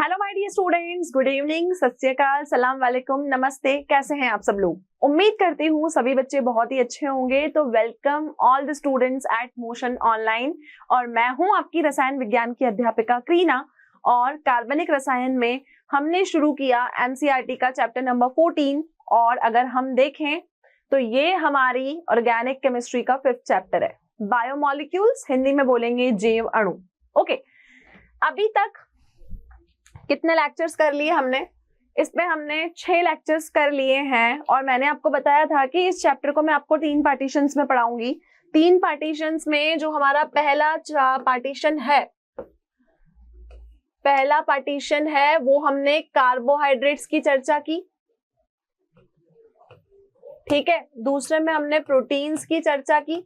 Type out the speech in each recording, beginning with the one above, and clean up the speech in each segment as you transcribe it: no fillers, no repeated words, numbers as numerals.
Hello my dear students, good evening, सत श्री अकाल, सलाम वालेकुम, नमस्ते। कैसे हैं आप सब लोग? उम्मीद करती हूँ सभी बच्चे बहुत ही अच्छे होंगे। तो welcome all the students at Motion online. और मैं हूँ आपकी रसायन विज्ञान की अध्यापिका क्रीना। और कार्बनिक रसायन में हमने शुरू किया एनसीईआरटी का चैप्टर नंबर 14। और अगर हम देखें तो ये हमारी ऑर्गेनिक केमिस्ट्री का 5th चैप्टर है, बायोमोलिक्यूल्स, हिंदी में बोलेंगे जैव अणु। ओके, अभी तक कितने लेक्चर्स कर लिए हमने? इसमें हमने 6 लेक्चर्स कर लिए हैं। और मैंने आपको बताया था कि इस चैप्टर को मैं आपको 3 पार्टीशंस में पढ़ाऊंगी। 3 पार्टीशंस में जो हमारा पहला पार्टीशन है वो हमने कार्बोहाइड्रेट्स की चर्चा की, ठीक है। दूसरे में हमने प्रोटीन्स की चर्चा की।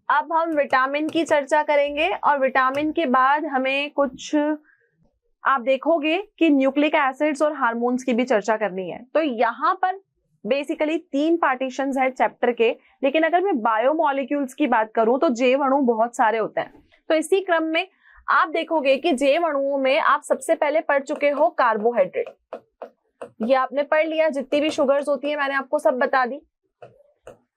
अब हम विटामिन की चर्चा करेंगे और विटामिन के बाद हमें कुछ आप देखोगे कि न्यूक्लिक एसिड्स और हार्मोन्स की भी चर्चा करनी है। तो यहाँ पर बेसिकली 3 पार्टीशंस है चैप्टर के। लेकिन अगर मैं बायोमोलिक्यूल्स की बात करूं तो जैव अणु बहुत सारे होते हैं। तो इसी क्रम में आप देखोगे कि जैव अणुओं में आप सबसे पहले पढ़ चुके हो कार्बोहाइड्रेट। ये आपने पढ़ लिया, जितनी भी शुगर्स होती है मैंने आपको सब बता दी।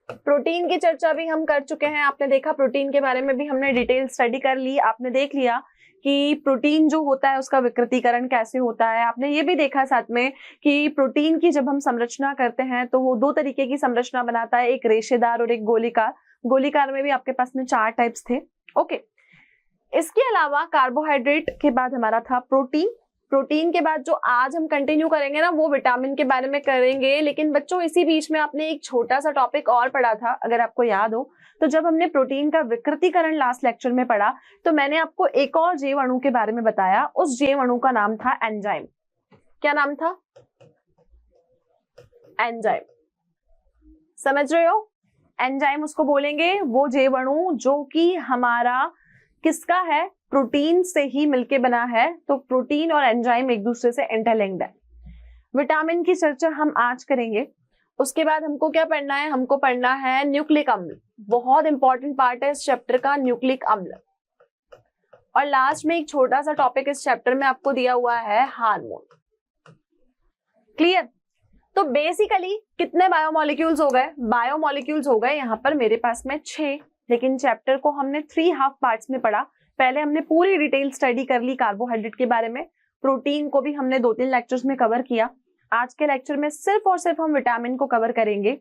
प्रोटीन की चर्चा भी हम कर चुके हैं, आपने देखा प्रोटीन के बारे में भी हमने डिटेल स्टडी कर ली। आपने देख लिया कि प्रोटीन जो होता है उसका विकृतीकरण कैसे होता है। आपने ये भी देखा साथ में कि प्रोटीन की जब हम संरचना करते हैं तो वो 2 तरीके की संरचना बनाता है, एक रेशेदार और एक गोलीकार। गोलीकार में भी आपके पास में 4 टाइप्स थे। ओके, इसके अलावा कार्बोहाइड्रेट के बाद हमारा था प्रोटीन। प्रोटीन के बाद जो आज हम कंटिन्यू करेंगे ना वो विटामिन के बारे में करेंगे। लेकिन बच्चों इसी बीच में आपने एक छोटा सा टॉपिक और पढ़ा था, अगर आपको याद हो तो जब हमने प्रोटीन का विकृतीकरण लास्ट लेक्चर में पढ़ा तो मैंने आपको एक और जैव अणु के बारे में बताया। उस जैव अणु का नाम था एंजाइम। क्या नाम था? एंजाइम। समझ रहे हो? एंजाइम उसको बोलेंगे, वो जैव अणु जो कि हमारा किसका है? प्रोटीन से ही मिलके बना है। तो प्रोटीन और एंजाइम एक दूसरे से इंटरलिंक्ड है। विटामिन की चर्चा हम आज करेंगे। उसके बाद हमको क्या पढ़ना है? हमको पढ़ना है न्यूक्लिक अम्ल। बहुत इंपॉर्टेंट पार्ट है इस चैप्टर का, न्यूक्लिक अम्ल। और लास्ट में एक छोटा सा टॉपिक इस चैप्टर में आपको दिया हुआ है, हार्मोन। क्लियर? तो बेसिकली कितने बायोमोलिक्यूल्स हो गए? बायोमोलिक्यूल्स हो गए यहाँ पर मेरे पास में 6। लेकिन चैप्टर को हमने 3 हाफ पार्ट्स में पढ़ा। पहले हमने पूरी डिटेल स्टडी कर ली कार्बोहाइड्रेट के बारे में। प्रोटीन को भी हमने 2-3 लेक्चर्स में कवर किया। आज के लेक्चर में सिर्फ और सिर्फ हम विटामिन को कवर करेंगे।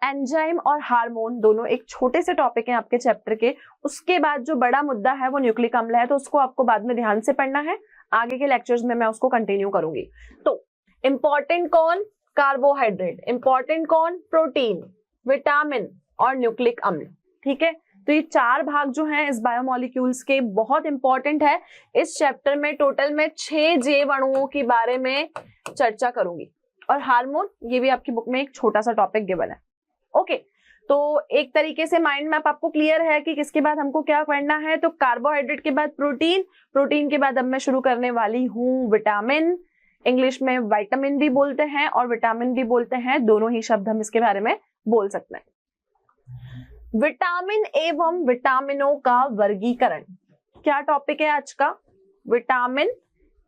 एंजाइम और हार्मोन दोनों एक छोटे से टॉपिक हैं आपके चैप्टर के। उसके बाद जो बड़ा मुद्दा है वो न्यूक्लिक अम्ल है, तो उसको आपको बाद में ध्यान से पढ़ना है। आगे के लेक्चर्स में मैं उसको कंटिन्यू करूंगी। तो इंपॉर्टेंट कौन? कार्बोहाइड्रेट। इंपॉर्टेंट कौन? प्रोटीन, विटामिन और न्यूक्लिक अम्ल। ठीक है, तो ये 4 भाग जो हैं इस बायोमोलिक्यूल्स के बहुत इंपॉर्टेंट है। इस चैप्टर में टोटल में 6 जैव अणुओं के बारे में चर्चा करूंगी। और हार्मोन, ये भी आपकी बुक में एक छोटा सा टॉपिक गिवन है। ओके, तो एक तरीके से माइंड मैप आपको क्लियर है कि किसके बाद हमको क्या पढ़ना है। तो कार्बोहाइड्रेट के बाद प्रोटीन, प्रोटीन के बाद अब मैं शुरू करने वाली हूँ विटामिन। इंग्लिश में विटामिन भी बोलते हैं और विटामिन भी बोलते हैं, दोनों ही शब्द हम इसके बारे में बोल सकते हैं। विटामिन एवं विटामिनों का वर्गीकरण क्या टॉपिक है आज का? विटामिन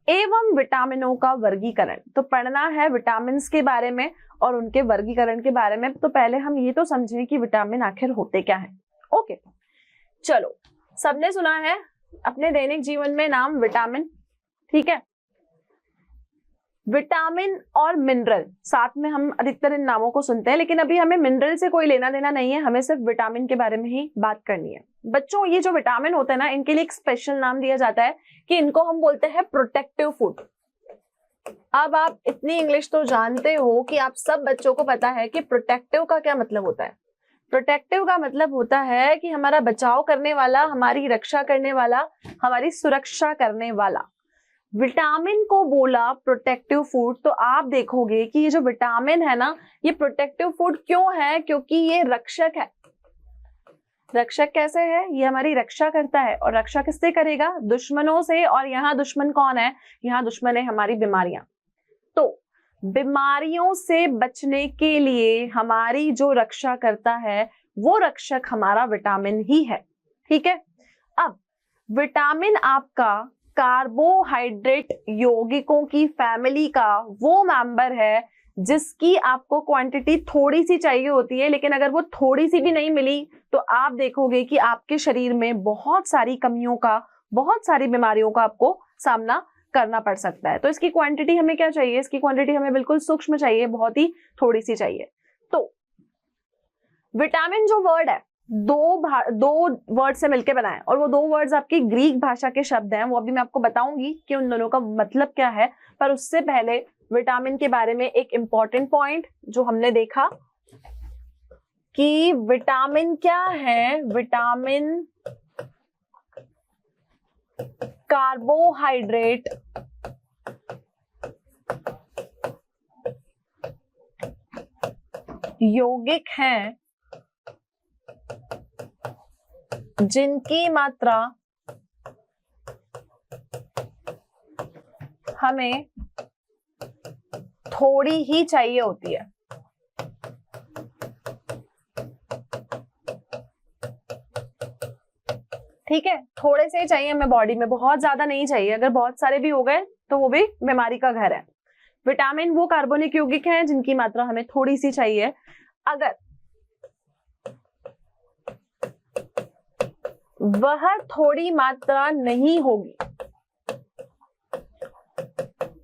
एवं विटामिनों का वर्गीकरण। तो पढ़ना है विटामिन्स के बारे में और उनके वर्गीकरण के बारे में। तो पहले हम ये तो समझें कि विटामिन आखिर होते क्या हैं। ओके, चलो, सबने सुना है अपने दैनिक जीवन में नाम विटामिन, ठीक है। विटामिन और मिनरल साथ में हम अधिकतर इन नामों को सुनते हैं, लेकिन अभी हमें मिनरल से कोई लेना देना नहीं है, हमें सिर्फ विटामिन के बारे में ही बात करनी है। बच्चों, ये जो विटामिन होते हैं ना, इनके लिए एक स्पेशल नाम दिया जाता है कि इनको हम बोलते हैं प्रोटेक्टिव फूड। अब आप इतनी इंग्लिश तो जानते हो कि आप सब बच्चों को पता है कि प्रोटेक्टिव का क्या मतलब होता है। प्रोटेक्टिव का मतलब होता है कि हमारा बचाव करने वाला, हमारी रक्षा करने वाला, हमारी सुरक्षा करने वाला। विटामिन को बोला प्रोटेक्टिव फूड। तो आप देखोगे कि ये जो विटामिन है ना, ये प्रोटेक्टिव फूड क्यों है? क्योंकि ये रक्षक है। रक्षक कैसे है? ये हमारी रक्षा करता है। और रक्षा किससे करेगा? दुश्मनों से। और यहाँ दुश्मन कौन है? यहाँ दुश्मन है हमारी बीमारियां। तो बीमारियों से बचने के लिए हमारी जो रक्षा करता है वो रक्षक हमारा विटामिन ही है, ठीक है। अब विटामिन आपका कार्बोहाइड्रेट यौगिकों की फैमिली का वो मेंबर है जिसकी आपको क्वांटिटी थोड़ी सी चाहिए होती है, लेकिन अगर वो थोड़ी सी भी नहीं मिली तो आप देखोगे कि आपके शरीर में बहुत सारी कमियों का, बहुत सारी बीमारियों का आपको सामना करना पड़ सकता है। तो इसकी क्वांटिटी हमें क्या चाहिए? इसकी क्वांटिटी हमें बिल्कुल सूक्ष्म चाहिए, बहुत ही थोड़ी सी चाहिए। तो विटामिन जो वर्ड है दो वर्ड से मिलकर बना है, और वो 2 वर्ड्स आपकी ग्रीक भाषा के शब्द हैं। वो अभी मैं आपको बताऊंगी कि उन दोनों का मतलब क्या है, पर उससे पहले विटामिन के बारे में एक इंपॉर्टेंट पॉइंट जो हमने देखा कि विटामिन क्या है। विटामिन कार्बोहाइड्रेट यौगिक हैं जिनकी मात्रा हमें थोड़ी ही चाहिए होती है। ठीक है, थोड़े से ही चाहिए हमें बॉडी में, बहुत ज्यादा नहीं चाहिए। अगर बहुत सारे भी हो गए तो वो भी बीमारी का घर है। विटामिन वो कार्बनिक यौगिक हैं जिनकी मात्रा हमें थोड़ी सी चाहिए। अगर वह थोड़ी मात्रा नहीं होगी,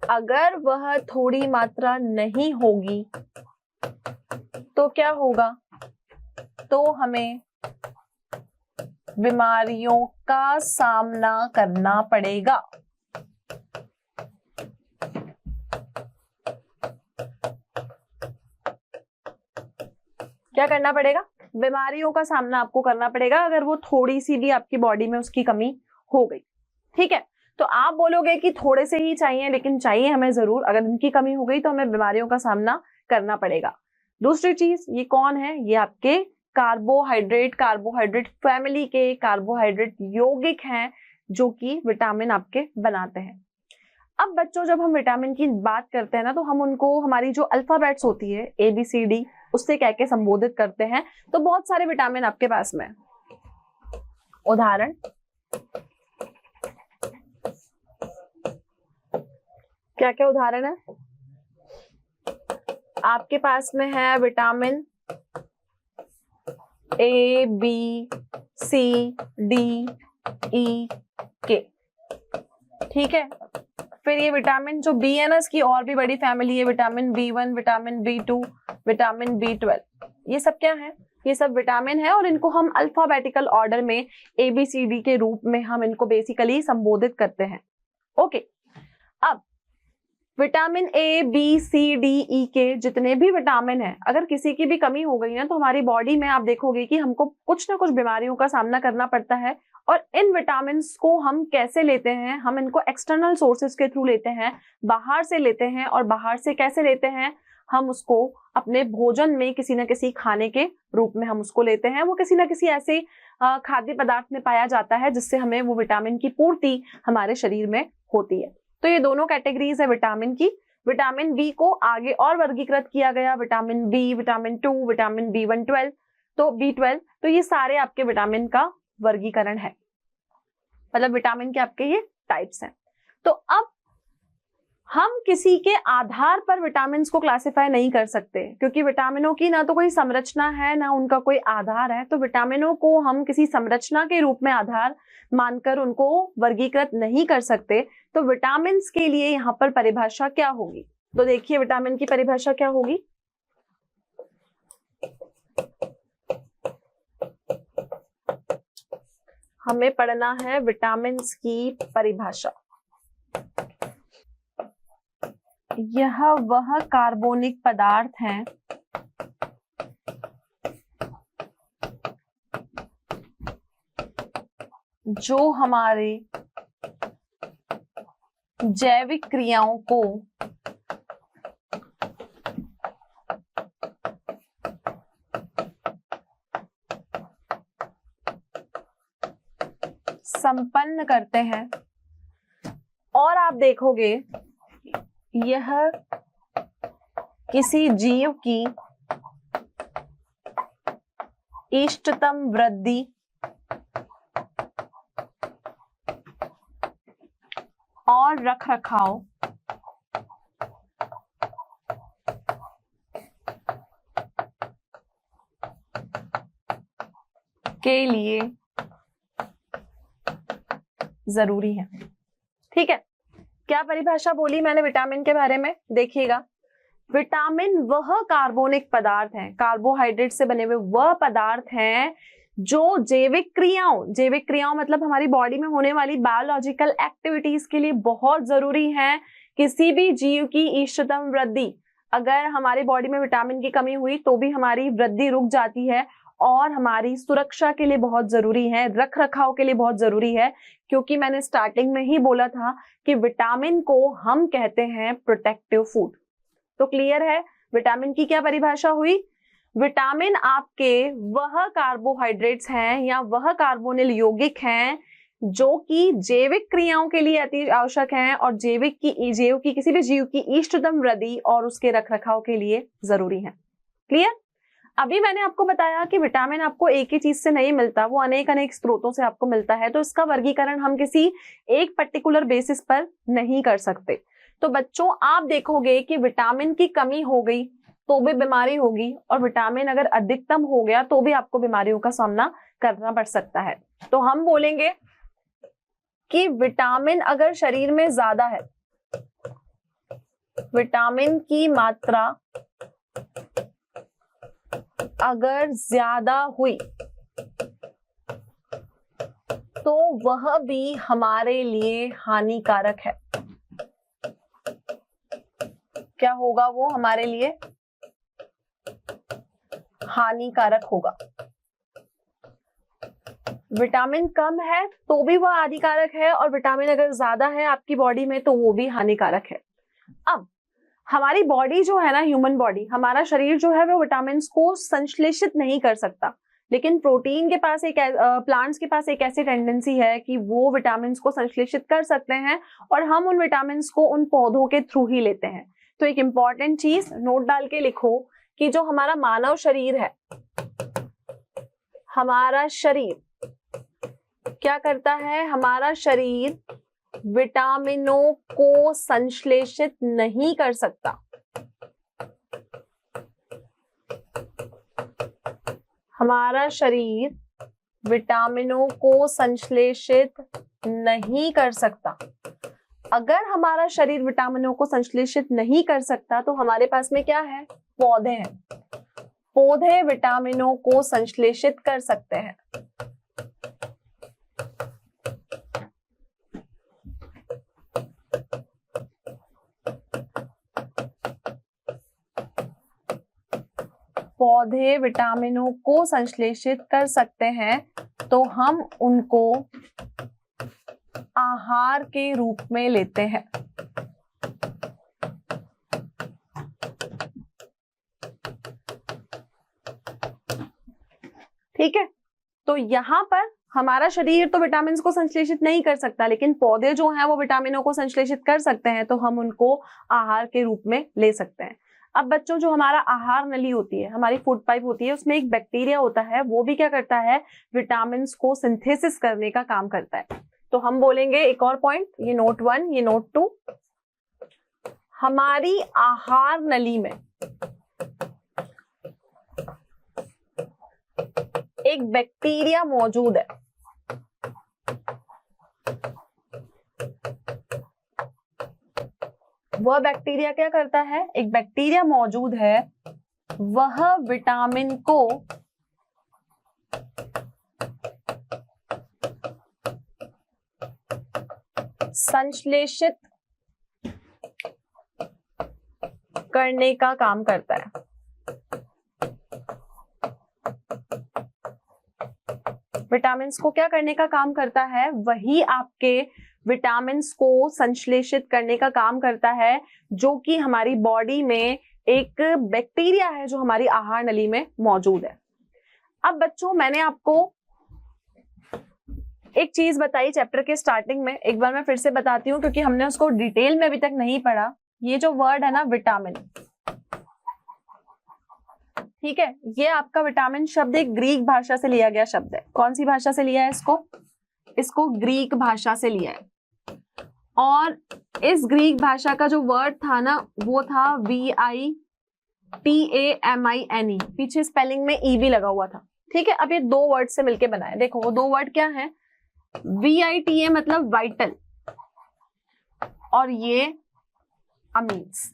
अगर वह थोड़ी मात्रा नहीं होगी तो क्या होगा? तो हमें बीमारियों का सामना करना पड़ेगा। क्या करना पड़ेगा? बीमारियों का सामना आपको करना पड़ेगा अगर वो थोड़ी सी भी आपकी बॉडी में उसकी कमी हो गई। ठीक है, तो आप बोलोगे कि थोड़े से ही चाहिए, लेकिन चाहिए हमें जरूर। अगर इनकी कमी हो गई तो हमें बीमारियों का सामना करना पड़ेगा। दूसरी चीज, ये कौन है? ये आपके कार्बोहाइड्रेट फैमिली के कार्बोहाइड्रेट यौगिक हैं जो कि विटामिन आपके बनाते हैं। अब बच्चों, जब हम विटामिन की बात करते हैं ना, तो हम उनको हमारी जो अल्फाबेट्स होती है ABCD उससे कह के संबोधित करते हैं। तो बहुत सारे विटामिन आपके पास में, उदाहरण क्या क्या उदाहरण है आपके पास में? है vitamin A, B, C, D, E, K। ठीक है, फिर ये विटामिन जो बी है ना, इसकी और भी बड़ी फैमिली है, vitamin B1, vitamin B2, vitamin B12। ये सब क्या है? ये सब विटामिन है, और इनको हम अल्फाबेटिकल ऑर्डर में ABCD के रूप में हम इनको बेसिकली संबोधित करते हैं। ओके, अब vitamin A, B, C, D, E के जितने भी विटामिन हैं, अगर किसी की भी कमी हो गई ना, तो हमारी बॉडी में आप देखोगे कि हमको कुछ ना कुछ बीमारियों का सामना करना पड़ता है। और इन विटामिन को हम कैसे लेते हैं? हम इनको एक्सटर्नल सोर्सेज के थ्रू लेते हैं, बाहर से लेते हैं। और बाहर से कैसे लेते हैं? हम उसको अपने भोजन में किसी न किसी खाने के रूप में हम उसको लेते हैं। वो किसी न किसी ऐसे खाद्य पदार्थ में पाया जाता है जिससे हमें वो विटामिन की पूर्ति हमारे शरीर में होती है। तो ये दोनों कैटेगरीज है विटामिन की। विटामिन बी को आगे और वर्गीकृत किया गया, vitamin B, vitamin 2, vitamin B1, B12। तो ये सारे आपके विटामिन का वर्गीकरण है, मतलब विटामिन के आपके ये टाइप्स हैं। तो अब हम किसी के आधार पर विटामिन को क्लासिफाई नहीं कर सकते, क्योंकि विटामिनों की ना तो कोई संरचना है ना उनका कोई आधार है। तो विटामिनों को हम किसी संरचना के रूप में आधार मानकर उनको वर्गीकृत नहीं कर सकते। तो विटामिन के लिए यहाँ पर परिभाषा क्या होगी? तो देखिए, विटामिन की परिभाषा क्या होगी? हमें पढ़ना है विटामिन की परिभाषा। यह वह कार्बनिक पदार्थ हैं जो हमारे जैविक क्रियाओं को संपन्न करते हैं। और आप देखोगे यह किसी जीव की इष्टतम वृद्धि और रख रखाव के लिए जरूरी है। ठीक है, क्या परिभाषा बोली मैंने विटामिन के बारे में, देखिएगा। विटामिन वह कार्बोनिक पदार्थ हैं, कार्बोहाइड्रेट से बने हुए वह पदार्थ हैं जो जैविक क्रियाओं मतलब हमारी बॉडी में होने वाली बायोलॉजिकल एक्टिविटीज के लिए बहुत जरूरी हैं। किसी भी जीव की इष्टतम वृद्धि, अगर हमारी बॉडी में विटामिन की कमी हुई तो भी हमारी वृद्धि रुक जाती है, और हमारी सुरक्षा के लिए बहुत जरूरी है, रख रखाव के लिए बहुत जरूरी है, क्योंकि मैंने स्टार्टिंग में ही बोला था कि विटामिन को हम कहते हैं प्रोटेक्टिव फूड। तो क्लियर है विटामिन की क्या परिभाषा हुई। विटामिन आपके वह कार्बोहाइड्रेट्स हैं या वह कार्बोनिल यौगिक हैं जो कि जैविक क्रियाओं के लिए अति आवश्यक हैं और जीव की किसी भी जीव की इष्टतम वृद्धि और उसके रखरखाव के लिए जरूरी है। क्लियर। अभी मैंने आपको बताया कि विटामिन आपको एक ही चीज से नहीं मिलता, वो अनेक स्रोतों से आपको मिलता है, तो इसका वर्गीकरण हम किसी एक पर्टिकुलर बेसिस पर नहीं कर सकते। तो बच्चों आप देखोगे कि विटामिन की कमी हो गई तो भी बीमारी होगी, और विटामिन अगर अधिकतम हो गया तो भी आपको बीमारियों का सामना करना पड़ सकता है। तो हम बोलेंगे कि विटामिन अगर शरीर में ज्यादा है, विटामिन की मात्रा अगर ज्यादा हुई तो वह भी हमारे लिए हानिकारक है। क्या होगा, वो हमारे लिए हानिकारक होगा। विटामिन कम है तो भी वह हानिकारक है, और विटामिन अगर ज्यादा है आपकी बॉडी में तो वो भी हानिकारक है। अब हमारी बॉडी जो है ना, ह्यूमन बॉडी, हमारा शरीर जो है वो विटामिन को संश्लेषित नहीं कर सकता, लेकिन प्रोटीन के पास प्लांट्स के पास एक ऐसी टेंडेंसी है कि वो विटामिन को संश्लेषित कर सकते हैं, और हम उन विटामिन को उन पौधों के थ्रू ही लेते हैं। तो एक इंपॉर्टेंट चीज नोट डाल के लिखो कि जो हमारा मानव शरीर है, हमारा शरीर क्या करता है, हमारा शरीर विटामिनों को संश्लेषित नहीं कर सकता। हमारा शरीर विटामिनों को संश्लेषित नहीं कर सकता। अगर हमारा शरीर विटामिनों को संश्लेषित नहीं कर सकता तो हमारे पास में क्या है, पौधे हैं। पौधे विटामिनों को संश्लेषित कर सकते हैं। पौधे विटामिनों को संश्लेषित कर सकते हैं, तो हम उनको आहार के रूप में लेते हैं। ठीक है, तो यहां पर हमारा शरीर तो विटामिन को संश्लेषित नहीं कर सकता, लेकिन पौधे जो हैं वो विटामिनों को संश्लेषित कर सकते हैं, तो हम उनको आहार के रूप में ले सकते हैं। अब बच्चों, जो हमारा आहार नली होती है, हमारी फूड पाइप होती है, उसमें एक बैक्टीरिया होता है, वो भी क्या करता है, विटामिन को सिंथेसिस करने का काम करता है। तो हम बोलेंगे एक और पॉइंट, ये नोट 1, ये नोट 2, हमारी आहार नली में एक बैक्टीरिया मौजूद है। वह बैक्टीरिया क्या करता है, एक बैक्टीरिया मौजूद है, वह विटामिन को संश्लेषित करने का काम करता है। विटामिन को क्या करने का काम करता है, वही आपके विटामिन को संश्लेषित करने का काम करता है, जो कि हमारी बॉडी में एक बैक्टीरिया है जो हमारी आहार नली में मौजूद है। अब बच्चों, मैंने आपको एक चीज बताई चैप्टर के स्टार्टिंग में, एक बार मैं फिर से बताती हूँ क्योंकि हमने उसको डिटेल में अभी तक नहीं पढ़ा। ये जो वर्ड है ना, विटामिन, ठीक है, ये आपका विटामिन शब्द एक ग्रीक भाषा से लिया गया शब्द है। कौन सी भाषा से लिया है इसको? इसको ग्रीक भाषा से लिया है। और इस ग्रीक भाषा का जो वर्ड था ना वो था VITAMINE, पीछे स्पेलिंग में ई भी लगा हुआ था। ठीक है, अब ये दो वर्ड से मिलके बना है। देखो वो दो वर्ड क्या है, VITA मतलब वाइटल और ये अमीन्स।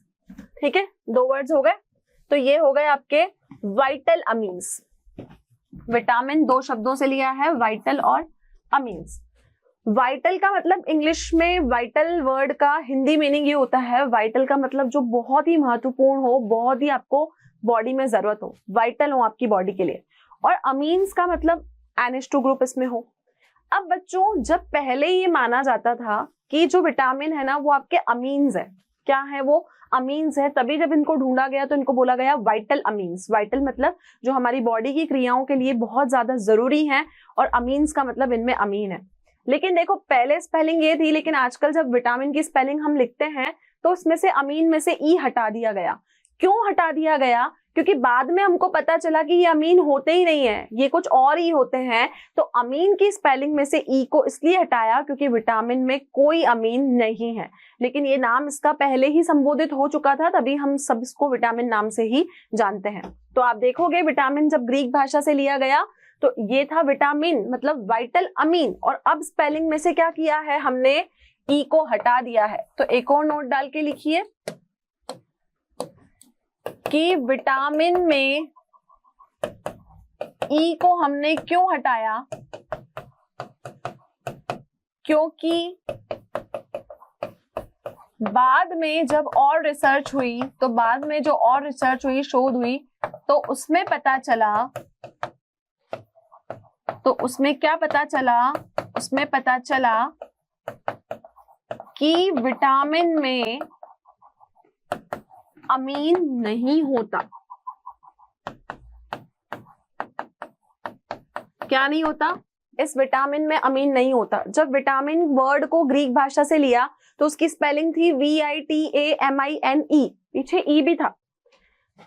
ठीक है, दो वर्ड्स हो गए, तो ये हो गए आपके वाइटल अमीन्स। विटामिन दो शब्दों से लिया है, वाइटल और अमीन्स। वाइटल का मतलब इंग्लिश में वाइटल वर्ड का हिंदी मीनिंग ये होता है, वाइटल का मतलब जो बहुत ही महत्वपूर्ण हो, बहुत ही आपको बॉडी में जरूरत हो, वाइटल हो आपकी बॉडी के लिए। और अमीन्स का मतलब NH2 ग्रुप इसमें हो। अब बच्चों जब पहले ये माना जाता था कि जो विटामिन है ना वो आपके अमीन्स है, क्या है वो अमीन्स है, तभी जब इनको ढूंढा गया तो इनको बोला गया वाइटल अमीन्स। वाइटल मतलब जो हमारी बॉडी की क्रियाओं के लिए बहुत ज्यादा जरूरी है, और अमीन्स का मतलब इनमें अमीन है। लेकिन देखो पहले स्पेलिंग ये थी, लेकिन आजकल जब विटामिन की स्पेलिंग हम लिखते हैं तो उसमें से अमीन में से ई हटा दिया गया। क्यों हटा दिया गया? क्योंकि बाद में हमको पता चला कि ये अमीन होते ही नहीं है, ये कुछ और ही होते हैं। तो अमीन की स्पेलिंग में से ई को इसलिए हटाया क्योंकि विटामिन में कोई अमीन नहीं है, लेकिन ये नाम इसका पहले ही संबोधित हो चुका था, तभी हम सब इसको विटामिन नाम से ही जानते हैं। तो आप देखोगे विटामिन जब ग्रीक भाषा से लिया गया तो ये था विटामिन मतलब वाइटल अमीन, और अब स्पेलिंग में से क्या किया है हमने, ई को हटा दिया है। तो एक और नोट डाल के लिखिए कि विटामिन में ई को हमने क्यों हटाया, क्योंकि बाद में जब और रिसर्च हुई तो बाद में जो और रिसर्च हुई, शोध हुई, तो उसमें पता चला, तो उसमें क्या पता चला, उसमें पता चला कि विटामिन में अमीन नहीं होता। क्या नहीं होता? इस विटामिन में अमीन नहीं होता। जब विटामिन वर्ड को ग्रीक भाषा से लिया तो उसकी स्पेलिंग थी VITAMINE, पीछे ई भी था,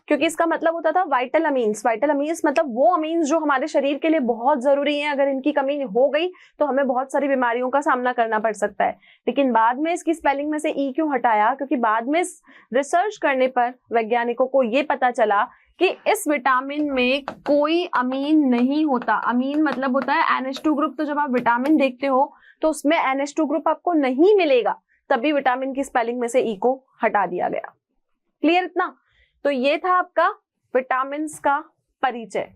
क्योंकि इसका मतलब होता था वाइटल अमीन्स। वाइटल अमीन्स मतलब वो अमीन्स जो हमारे शरीर के लिए बहुत जरूरी हैं, अगर इनकी कमी हो गई तो हमें बहुत सारी बीमारियों का सामना करना पड़ सकता है। लेकिन बाद में इसकी स्पेलिंग में से ई क्यों हटाया? क्योंकि बाद में रिसर्च करने पर वैज्ञानिकों को ये पता चला कि इस विटामिन में कोई अमीन नहीं होता। अमीन मतलब होता है NH2 ग्रुप। तो जब आप विटामिन देखते हो तो उसमें NH2 ग्रुप आपको नहीं मिलेगा, तभी विटामिन की स्पेलिंग में से ई को हटा दिया गया। क्लियर इतना? तो ये था आपका विटामिन का परिचय।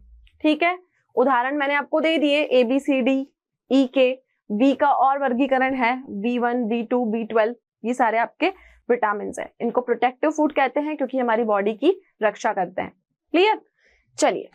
ठीक है, उदाहरण मैंने आपको दे दिए, ABCD, E के, बी का और वर्गीकरण है, B1, B2, B12, ये सारे आपके विटामिन है। इनको प्रोटेक्टिव फूड कहते हैं क्योंकि हमारी बॉडी की रक्षा करते हैं। क्लियर? चलिए